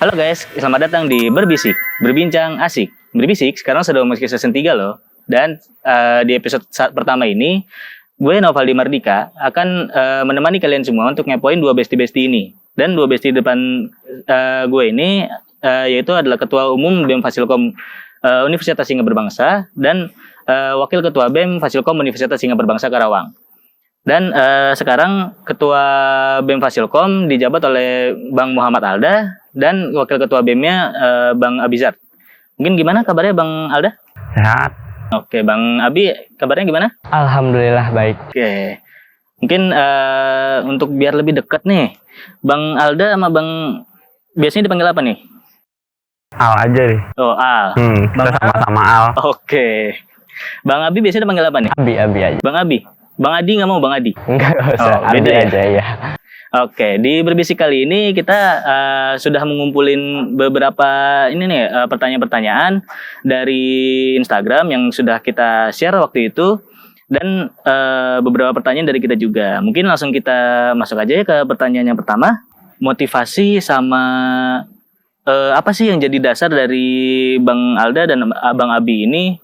Halo guys, selamat datang di Berbisik, Berbincang Asik. Berbisik sekarang sudah memasuki season 3 loh. Dan di episode pertama ini, gue Novaldi Mardika akan menemani kalian semua untuk ngepoin dua bestie-bestie ini. Dan dua bestie depan gue ini yaitu adalah Ketua Umum BEM Fasilkom Universitas Singha Berbangsa dan Wakil Ketua BEM Fasilkom Universitas Singha Berbangsa Karawang. Dan sekarang Ketua BEM Fasilkom dijabat oleh Bang Muhammad Alda dan Wakil Ketua BEM-nya Bang Abizar. Mungkin gimana kabarnya Bang Alda? Sehat. Oke, Bang Abi kabarnya gimana? Alhamdulillah baik. Oke. Mungkin untuk biar lebih dekat nih, Bang Alda sama Bang biasanya dipanggil apa nih? Al aja deh. Oh, Al. Kita sama-sama Al. Oke. Bang Abi biasanya dipanggil apa nih? Abi aja. Bang Abi. Bang Adi nggak mau Bang Adi? Enggak usah. Oh, beda Abi ya? aja ya. Oke, di Berbisik kali ini kita sudah mengumpulin beberapa ini nih pertanyaan-pertanyaan dari Instagram yang sudah kita share waktu itu dan beberapa pertanyaan dari kita juga. Mungkin langsung kita masuk aja ya ke pertanyaan yang pertama. Motivasi sama apa sih yang jadi dasar dari Bang Alda dan Bang Abi ini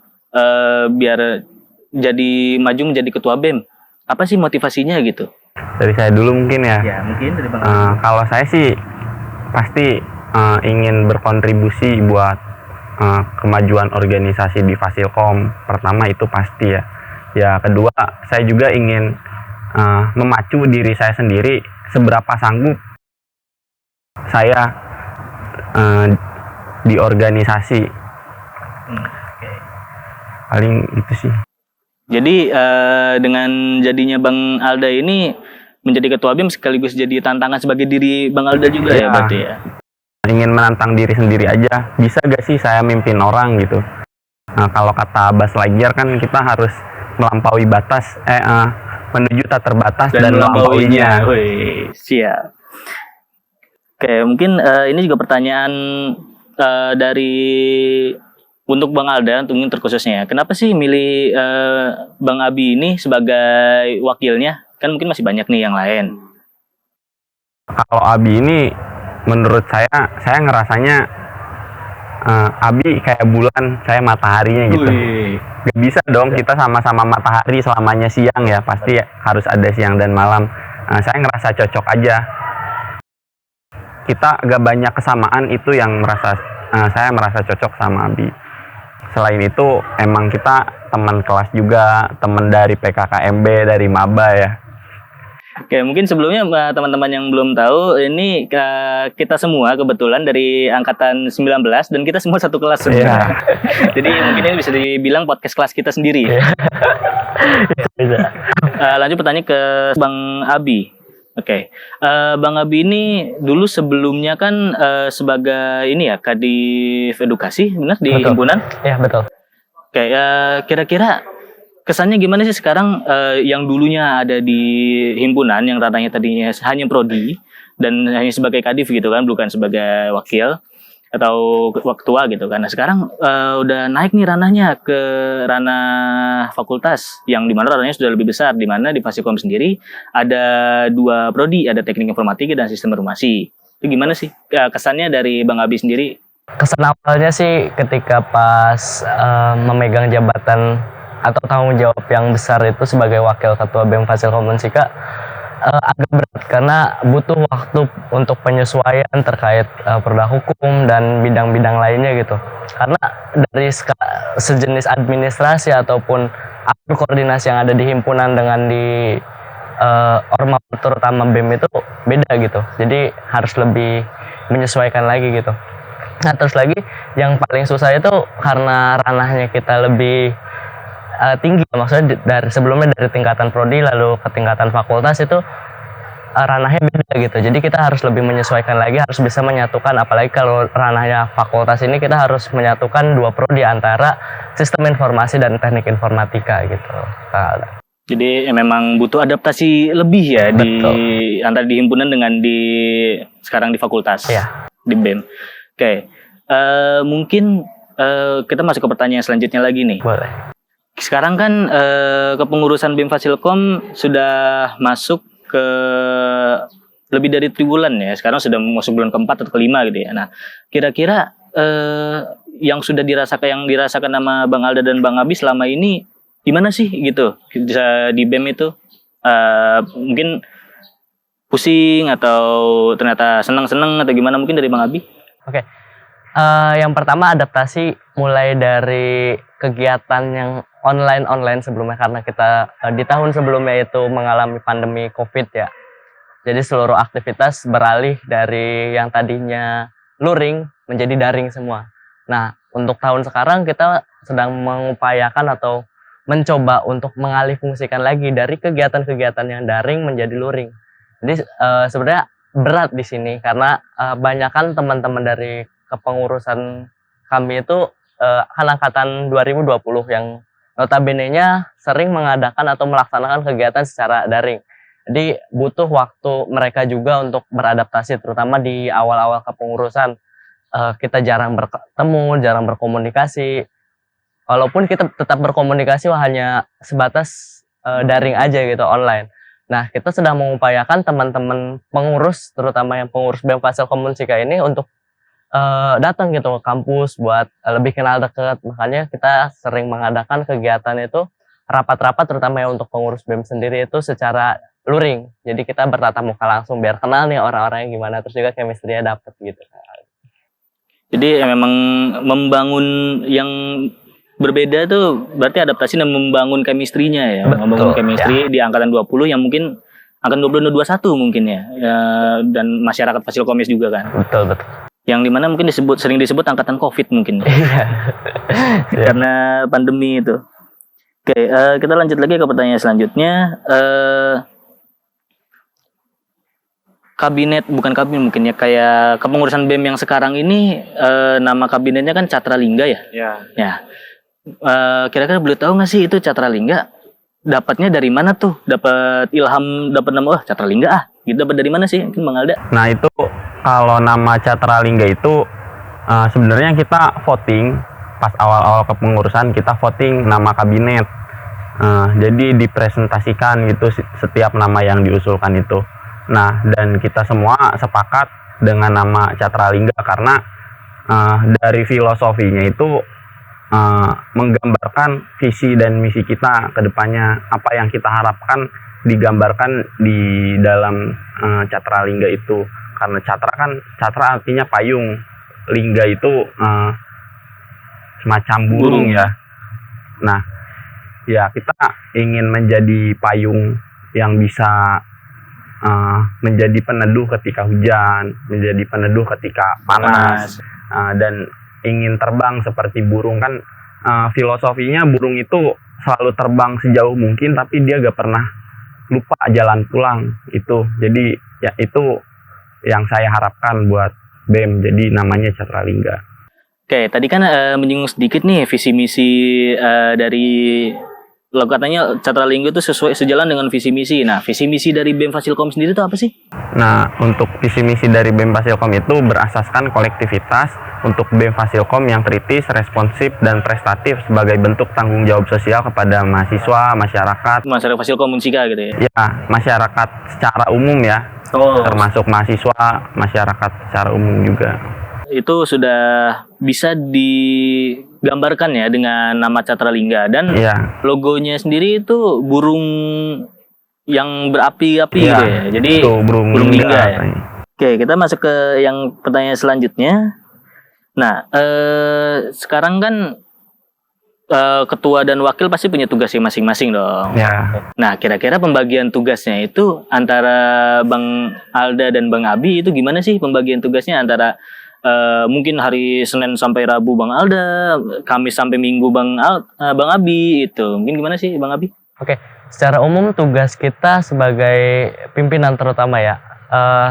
biar jadi maju menjadi ketua BEM? Apa sih motivasinya gitu? Dari saya dulu mungkin ya. Ya, mungkin dari Bang Kalau saya sih pasti ingin berkontribusi buat kemajuan organisasi di Fasilkom. Pertama itu pasti ya. Ya kedua, saya juga ingin memacu diri saya sendiri seberapa sanggup saya di organisasi. Paling itu sih. Jadi dengan jadinya Bang Alda ini menjadi ketua BEM sekaligus jadi tantangan sebagai diri Bang Alda juga ya berarti ya. Ingin menantang diri sendiri aja. Bisa gak sih saya mimpin orang gitu? Nah, kalau kata Bas Lightyear kan kita harus melampaui batas, menuju tak terbatas dan melampauinya. Wih, siap. Oke, mungkin ini juga pertanyaan dari untuk Bang Alda, untuk terkhususnya. Kenapa sih milih Bang Abi ini sebagai wakilnya? Kan mungkin masih banyak nih yang lain. Kalau Abi ini, menurut saya ngerasanya Abi kayak bulan, saya mataharinya gitu. Gak bisa dong kita sama-sama matahari selamanya siang ya. Pasti harus ada siang dan malam. Saya ngerasa cocok aja. Kita agak banyak kesamaan, itu yang saya merasa cocok sama Abi. Selain itu emang kita teman kelas juga, teman dari PKKMB, dari Maba ya. Oke, mungkin sebelumnya teman-teman yang belum tahu, ini kita semua kebetulan dari angkatan 19 dan kita semua satu kelas sebenarnya. Yeah. Jadi mungkin ini bisa dibilang podcast kelas kita sendiri. Lanjut pertanyaan ke Bang Abi. Oke, Bang Abi ini dulu sebelumnya kan sebagai ini ya Kadif Edukasi, benar di Betul. himpunan? Iya betul. Oke, kira-kira kesannya gimana sih sekarang yang dulunya ada di himpunan yang ranahnya tadinya hanya prodi dan hanya sebagai kadif gitu kan, bukan sebagai wakil atau ketua gitu kan. Nah sekarang udah naik nih ranahnya ke ranah fakultas yang dimana ranahnya sudah lebih besar, dimana di Fasilkom sendiri ada dua prodi, ada teknik informatika dan sistem informasi. Itu gimana sih kesannya dari Bang Abi sendiri? Kesan awalnya sih ketika pas memegang jabatan atau tanggung jawab yang besar itu sebagai wakil ketua BEM Fasilkom Unsika agak berat karena butuh waktu untuk penyesuaian terkait produk hukum dan bidang-bidang lainnya gitu. Karena dari sejenis administrasi ataupun atur koordinasi yang ada di himpunan dengan di ormas terutama BEM itu beda gitu. Jadi harus lebih menyesuaikan lagi gitu. Nah terus lagi yang paling susah itu karena ranahnya kita lebih tinggi, maksudnya dari sebelumnya dari tingkatan prodi lalu ke tingkatan fakultas itu ranahnya beda gitu. Jadi kita harus lebih menyesuaikan lagi, harus bisa menyatukan, apalagi kalau ranahnya fakultas ini kita harus menyatukan dua prodi antara sistem informasi dan teknik informatika gitu. Jadi memang butuh adaptasi lebih ya. Betul. Di antara di himpunan dengan di sekarang di fakultas. Iya. Di BEM. Oke. Mungkin kita masuk ke pertanyaan selanjutnya lagi nih. Boleh. Sekarang kan kepengurusan BEM Fasilkom sudah masuk ke lebih dari 3 bulan ya. Sekarang sudah masuk bulan keempat atau kelima gitu ya. Nah, kira-kira yang sudah dirasakan sama Bang Alda dan Bang Abi selama ini gimana sih gitu? Bisa di BEM itu mungkin pusing atau ternyata senang-senang atau gimana, mungkin dari Bang Abi? Oke. Yang pertama adaptasi mulai dari kegiatan yang online sebelumnya, karena kita di tahun sebelumnya itu mengalami pandemi COVID ya. Jadi seluruh aktivitas beralih dari yang tadinya luring menjadi daring semua. Nah, untuk tahun sekarang kita sedang mengupayakan atau mencoba untuk mengalihfungsikan lagi dari kegiatan-kegiatan yang daring menjadi luring. Jadi sebenarnya berat di sini karena banyakan teman-teman dari kepengurusan kami itu kan angkatan 2020 yang notabene-nya sering mengadakan atau melaksanakan kegiatan secara daring. Jadi butuh waktu mereka juga untuk beradaptasi, terutama di awal-awal kepengurusan. Kita jarang bertemu, jarang berkomunikasi. Walaupun kita tetap berkomunikasi hanya sebatas daring aja gitu, online. Nah, kita sedang mengupayakan teman-teman pengurus, terutama yang pengurus BEM Fasilkom Unsika ini untuk datang gitu ke kampus buat lebih kenal dekat. Makanya kita sering mengadakan kegiatan itu rapat-rapat, terutama yang untuk pengurus BEM sendiri itu secara luring. Jadi kita bertatap muka langsung biar kenal nih orang-orangnya gimana, terus juga chemistry-nya dapet gitu. Jadi memang membangun yang berbeda tuh berarti adaptasi dan membangun chemistry-nya ya. Betul, membangun chemistry di angkatan 20 yang mungkin angkatan 20 21 mungkin ya. Dan masyarakat Fasilkomis juga kan. Betul. Yang dimana mungkin sering disebut angkatan COVID mungkin. Karena pandemi itu. Oke, kita lanjut lagi ke pertanyaan selanjutnya. Bukan kabinet mungkin ya, kayak kepengurusan BEM yang sekarang ini nama kabinetnya kan Catralingga ya. Ya. Kira-kira boleh tahu nggak sih itu Catralingga dapatnya dari mana tuh? Dapat ilham, dapat nama Catralingga gitu, dapat dari mana sih mungkin Bang Alda? Nah itu kalau nama Catralingga itu sebenarnya kita voting pas awal-awal kepengurusan, kita voting nama kabinet. Jadi dipresentasikan gitu setiap nama yang diusulkan itu. Nah, dan kita semua sepakat dengan nama Catralingga karena dari filosofinya itu menggambarkan visi dan misi kita ke depannya, apa yang kita harapkan digambarkan di dalam Catralingga itu. Karena catra artinya payung, lingga itu semacam burung ya. Nah, ya kita ingin menjadi payung yang bisa menjadi peneduh ketika hujan, menjadi peneduh ketika panas. Dan ingin terbang seperti burung kan. Filosofinya burung itu selalu terbang sejauh mungkin, tapi dia gak pernah lupa jalan pulang itu. Jadi ya itu yang saya harapkan buat BEM, jadi namanya Catralingga. Oke, tadi kan menyinggung sedikit nih visi misi dari lo, katanya Catralingga itu sejalan dengan visi misi. Nah, visi misi dari BEM Fasilkom sendiri itu apa sih? Nah, untuk visi misi dari BEM Fasilkom itu berasaskan kolektivitas untuk BEM Fasilkom yang kritis, responsif, dan prestatif sebagai bentuk tanggung jawab sosial kepada mahasiswa, masyarakat Fasilkom Unsika gitu ya? Ya, masyarakat secara umum ya, termasuk mahasiswa, masyarakat secara umum juga. Itu sudah bisa digambarkan ya dengan nama Catralingga, dan logonya sendiri itu burung yang berapi-api gitu ya. Jadi itu, burung lingga ya. Oke, kita masuk ke yang pertanyaan selanjutnya. Nah, sekarang kan ketua dan wakil pasti punya tugasnya masing-masing dong. Ya. Nah, kira-kira pembagian tugasnya itu antara Bang Alda dan Bang Abi itu gimana sih pembagian tugasnya antara mungkin hari Senin sampai Rabu Bang Alda, Kamis sampai Minggu Bang Abi itu. Mungkin gimana sih Bang Abi? Oke, secara umum tugas kita sebagai pimpinan terutama ya,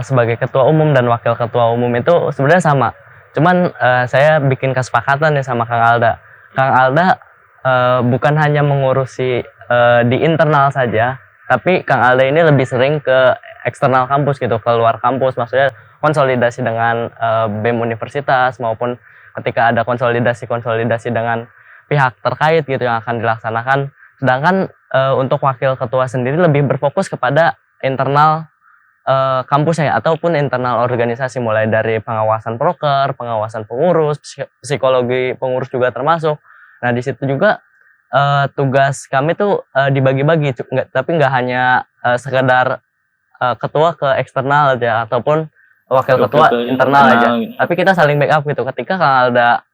sebagai ketua umum dan wakil ketua umum itu sebenarnya sama. Cuman saya bikin kesepakatan nih sama Kang Alda. Kang Alda bukan hanya mengurusi di internal saja, tapi Kang Alda ini lebih sering ke eksternal kampus gitu, keluar kampus, maksudnya konsolidasi dengan BEM universitas maupun ketika ada konsolidasi dengan pihak terkait gitu yang akan dilaksanakan. Sedangkan untuk wakil ketua sendiri lebih berfokus kepada internal kampusnya ataupun internal organisasi, mulai dari pengawasan proker, pengawasan pengurus, psikologi pengurus juga termasuk. Nah di situ juga tugas kami tuh dibagi-bagi, tapi nggak hanya sekedar ketua ke eksternal aja ataupun wakil ketua ke internal aja, gitu. tapi kita saling backup gitu. Ketika kalau ada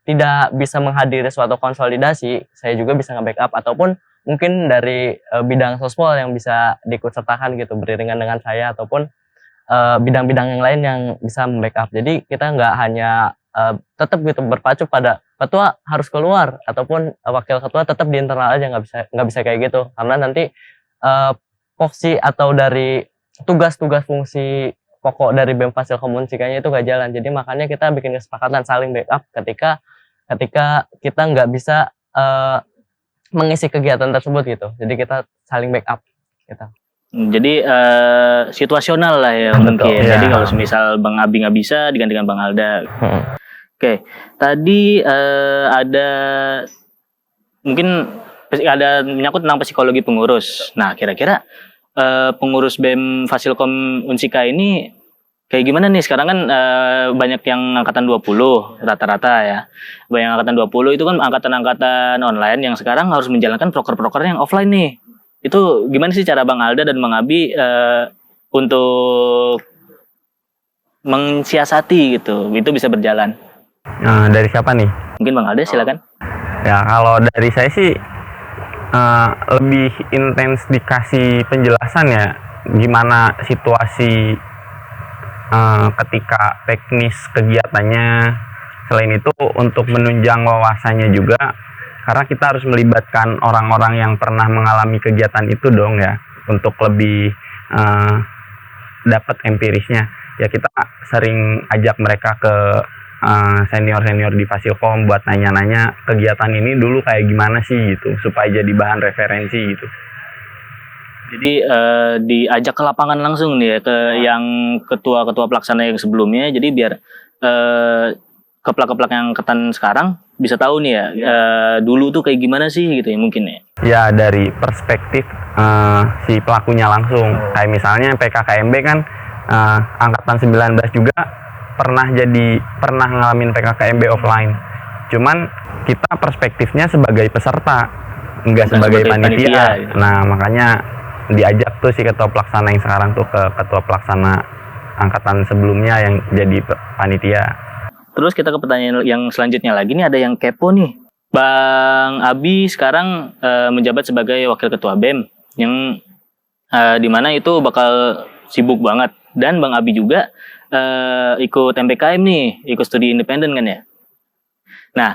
tidak bisa menghadiri suatu konsolidasi, saya juga bisa nge-backup, ataupun mungkin dari bidang sospol yang bisa diikutsertakan gitu beriringan dengan saya, ataupun bidang-bidang yang lain yang bisa membackup. Jadi kita nggak hanya tetap gitu berpacu pada ketua harus keluar ataupun wakil ketua tetap di internal aja, nggak bisa kayak gitu, karena nanti foksi atau dari tugas-tugas fungsi pokok dari BEM Fasil Komunsikanya itu gak jalan. Jadi makanya kita bikin kesepakatan saling backup ketika kita nggak bisa mengisi kegiatan tersebut gitu. Jadi kita saling backup gitu. Jadi situasional lah ya Betul, mungkin. ya. Jadi kalau misal Bang Abi nggak bisa digantikan Bang Alda. Oke, tadi ada mungkin ada menyangkut tentang psikologi pengurus. Nah, kira-kira pengurus BEM Fasilkom Unsika ini kayak gimana nih? Sekarang kan banyak yang angkatan 20 rata-rata ya. Banyak angkatan 20 itu kan angkatan-angkatan online yang sekarang harus menjalankan proker-proker yang offline nih. Itu gimana sih cara Bang Alda dan Bang Abi untuk mensiasati gitu, itu bisa berjalan? Dari siapa nih? Mungkin Bang Alda silakan. Ya kalau dari saya sih lebih intens dikasih penjelasan ya gimana situasi ketika teknis kegiatannya. Selain itu untuk menunjang wawasannya juga, karena kita harus melibatkan orang-orang yang pernah mengalami kegiatan itu dong ya, untuk lebih dapat empirisnya. Ya kita sering ajak mereka ke senior-senior di Fasilkom buat nanya-nanya kegiatan ini dulu kayak gimana sih gitu, supaya jadi bahan referensi gitu. Jadi diajak ke lapangan langsung nih ya, ke yang ketua-ketua pelaksana yang sebelumnya. Jadi biar keplak-keplak yang angkatan sekarang bisa tahu nih ya, dulu tuh kayak gimana sih gitu ya mungkin ya. Ya dari perspektif si pelakunya langsung. Kayak misalnya PKKMB kan angkatan 19 juga pernah ngalamin PKKMB offline. Cuman kita perspektifnya sebagai peserta, enggak sebagai panitia. Gitu. Nah, makanya diajak tuh si ketua pelaksana yang sekarang tuh ke ketua pelaksana angkatan sebelumnya yang jadi panitia. Terus kita ke pertanyaan yang selanjutnya lagi nih, ada yang kepo nih. Bang Abi sekarang menjabat sebagai wakil ketua BEM yang dimana itu bakal sibuk banget, dan Bang Abi juga ikut MPKM nih, ikut studi independen kan ya. Nah,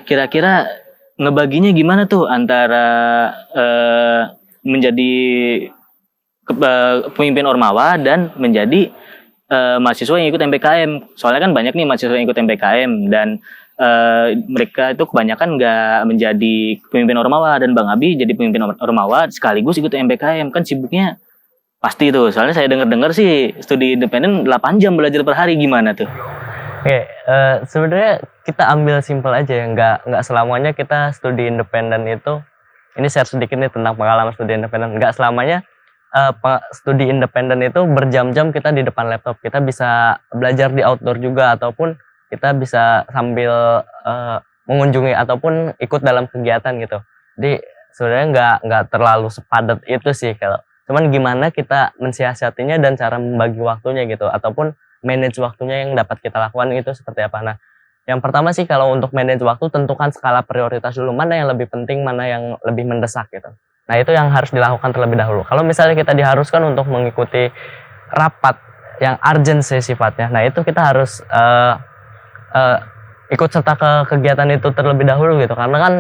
kira-kira ngebaginya gimana tuh antara menjadi pemimpin Ormawa dan menjadi mahasiswa yang ikut MPKM. Soalnya kan banyak nih mahasiswa yang ikut MPKM dan mereka itu kebanyakan nggak menjadi pemimpin Ormawa, dan Bang Abi jadi pemimpin Ormawa sekaligus ikut MPKM, kan sibuknya pasti tuh. Soalnya saya dengar sih studi independen 8 jam belajar per hari, gimana tuh? Oke, sebenarnya kita ambil simpel aja ya, nggak selamanya kita studi independen itu. Ini share sedikit nih tentang pengalaman studi independen. Nggak selamanya studi independen itu berjam-jam kita di depan laptop. Kita bisa belajar di outdoor juga, ataupun kita bisa sambil mengunjungi ataupun ikut dalam kegiatan gitu. Jadi sebenarnya nggak terlalu sepadat itu sih kalau. Cuman gimana kita mensiasatinya dan cara membagi waktunya gitu, ataupun manage waktunya yang dapat kita lakukan itu seperti apa. Nah, yang pertama sih kalau untuk manage waktu, tentukan skala prioritas dulu, mana yang lebih penting, mana yang lebih mendesak gitu. Nah, itu yang harus dilakukan terlebih dahulu. Kalau misalnya kita diharuskan untuk mengikuti rapat yang urgent sifatnya, nah itu kita harus ikut serta ke kegiatan itu terlebih dahulu gitu, karena kan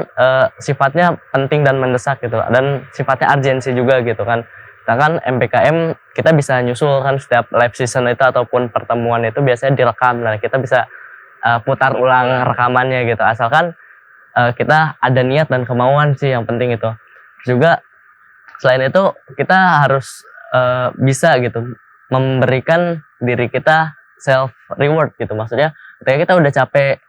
sifatnya penting dan mendesak gitu, dan sifatnya urgensi juga gitu kan. Sedangkan MPKM kita bisa nyusul kan, setiap live season itu ataupun pertemuan itu biasanya direkam. Nah, kita bisa putar ulang rekamannya gitu, asalkan kita ada niat dan kemauan sih yang penting itu. Juga selain itu kita harus bisa gitu memberikan diri kita self reward gitu. Maksudnya ketika kita udah capek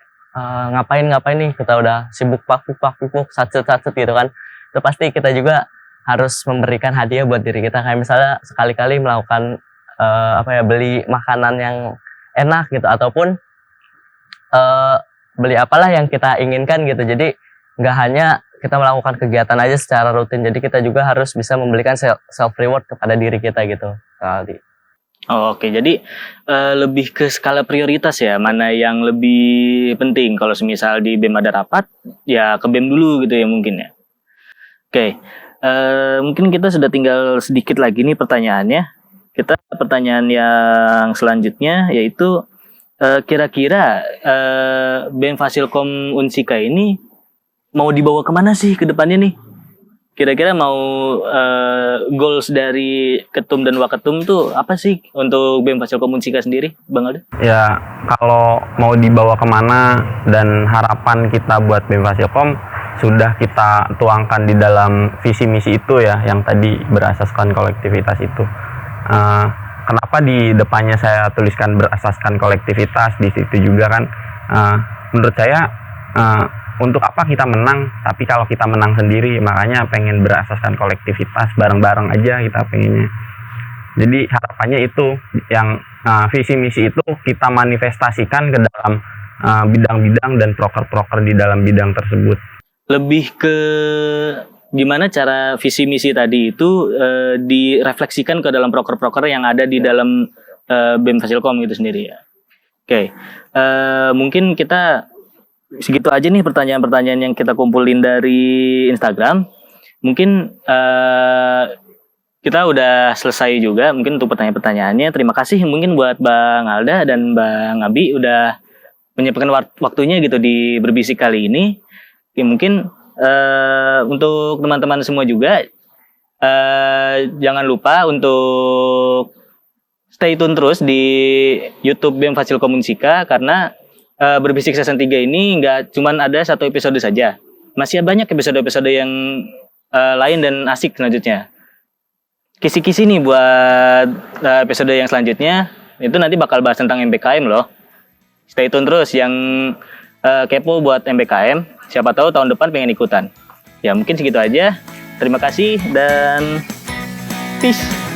ngapain nih, kita udah sibuk pakpuk satset gitu kan, itu pasti kita juga harus memberikan hadiah buat diri kita, kayak misalnya sekali-kali melakukan beli makanan yang enak gitu, ataupun beli apalah yang kita inginkan gitu. Jadi nggak hanya kita melakukan kegiatan aja secara rutin, jadi kita juga harus bisa memberikan self reward kepada diri kita gitu. Oh, oke, jadi lebih ke skala prioritas ya, mana yang lebih penting. Kalau semisal di BEM ada rapat, ya ke BEM dulu gitu ya mungkin ya. Oke, mungkin kita sudah tinggal sedikit lagi nih pertanyaannya. Pertanyaan yang selanjutnya yaitu kira-kira BEM Fasilkom Unsika ini mau dibawa kemana sih ke depannya nih? Kira-kira mau goals dari ketum dan waketum tuh apa sih untuk BEM Fasilkom Unsika sendiri, Bang Alda? Ya, kalau mau dibawa kemana dan harapan kita buat BEM Fasilkom sudah kita tuangkan di dalam visi misi itu ya, yang tadi berasaskan kolektivitas itu. Kenapa di depannya saya tuliskan berasaskan kolektivitas, di situ juga kan menurut saya untuk apa kita menang, tapi kalau kita menang sendiri, makanya pengen berasaskan kolektivitas, bareng-bareng aja kita pengennya. Jadi harapannya itu yang visi misi itu kita manifestasikan ke dalam bidang-bidang dan proker-proker di dalam bidang tersebut. Lebih ke gimana cara visi misi tadi itu direfleksikan ke dalam proker-proker yang ada di dalam BEM Fasilkom itu sendiri ya. Oke, mungkin kita segitu aja nih pertanyaan-pertanyaan yang kita kumpulin dari Instagram. Mungkin kita udah selesai juga mungkin untuk pertanyaan-pertanyaannya. Terima kasih mungkin buat Bang Alda dan Bang Abi udah menyempatkan waktunya gitu di berbisik kali ini. Ya, mungkin untuk teman-teman semua juga jangan lupa untuk stay tune terus di YouTube BEM Fasilkom Unsika, karena berbisik season 3 ini nggak cuman ada satu episode saja, masih banyak episode-episode yang lain dan asik selanjutnya. Kisi-kisi nih buat episode yang selanjutnya itu nanti bakal bahas tentang MBKM loh. Stay tune terus yang kepo buat MBKM. Siapa tahu tahun depan pengen ikutan. Ya mungkin segitu aja. Terima kasih dan peace.